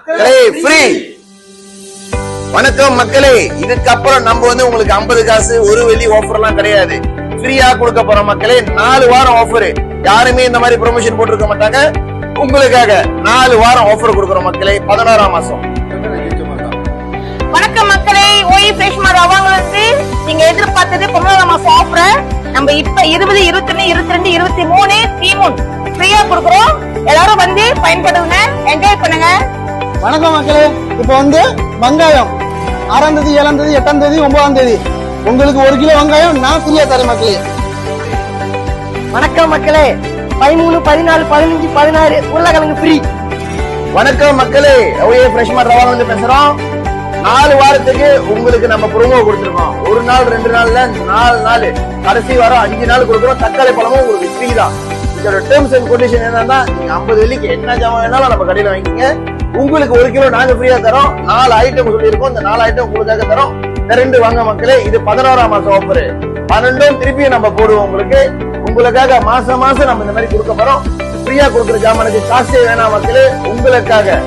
Free. வணக்கம் மக்களே, இதுக்கப்புறம் நம்ம உங்களுக்கு 50 காசு ஒரு வெள்ளி ஆஃபர் எல்லாம் கிடையாது. ஃப்ரீயா கொடுக்க போறோம் மக்களே. 4 வாரம் ஆஃபர். யாருமே இந்த மாதிரி ப்ரொமோஷன் போட்டிருக்க மாட்டாங்க. உங்களுக்காக 4 வாரம் ஆஃபர் கொடுக்குறோம் மக்களே. 16ஆம் மாசம். வணக்கம் மக்களே, ஓய் பிரேஷ்மா ரவாங்க நீங்க எதிர்பார்த்தது 19ஆம் மாசம் ஆஃபர் நம்ம இப்ப 20, 21, 22, 23 ஃப்ரீயா கொடுக்குறோம். எல்லாரும் பயன்படுங்க, என்ஜாய் பண்ணுங்க. வணக்கம் மக்களே, இப்ப வெங்காயம் 6ஆம் தேதி, 7ஆம் தேதி, 8ஆம் தேதி, 9ஆம் தேதி உங்களுக்கு 1 கிலோ வெங்காயம் நான் ஃப்ரீயா தரேன் மக்களே. வணக்கம் மக்களே, 13, 14, 15, 16 உருளைக்கிழங்கு ஃப்ரீ. வணக்கம் மக்களே, ஓய் பிரேஷ்மா ரவாங்க பேசுறோம். 4 வாரத்துக்கு உங்களுக்கு நம்ம ப்ரோமோ கொடுத்துருக்கோம். 1 நாள் 2 நாள்ல 4 நாள், கடைசி வாரம் 5 நாள் கொடுக்குறோம். தக்காளி பழமும் உங்களுக்கு ஃப்ரீ தான். இதோட டேர்ம்ஸ் அண்ட் கண்டிஷன் என்னன்னா, நீங்க 50 வெள்ளிக்கு என்ன ஜாமான் வேணாலும் நம்ம கடையில வாங்கிங்க. உங்களுக்கு 1 கிலோ நாங்க ஃப்ரீயா தரோம். 4 ஐட்டம் சொல்லியிருக்கோம். இந்த 4 ஐட்டம் உங்களுக்காக தரோம். இந்த 2 வாங்க மக்களே. இது 16ஆம் மாசம் ஆஃபர். 12 திருப்பி நம்ம போடுவோம் உங்களுக்கு. உங்களுக்காக மாசம் மாசம் நம்ம இந்த மாதிரி கொடுக்க போறோம். ஃப்ரீயா கொடுக்குற ஜாமானுக்கு காசே வேணாம் மக்களே. உங்களுக்காக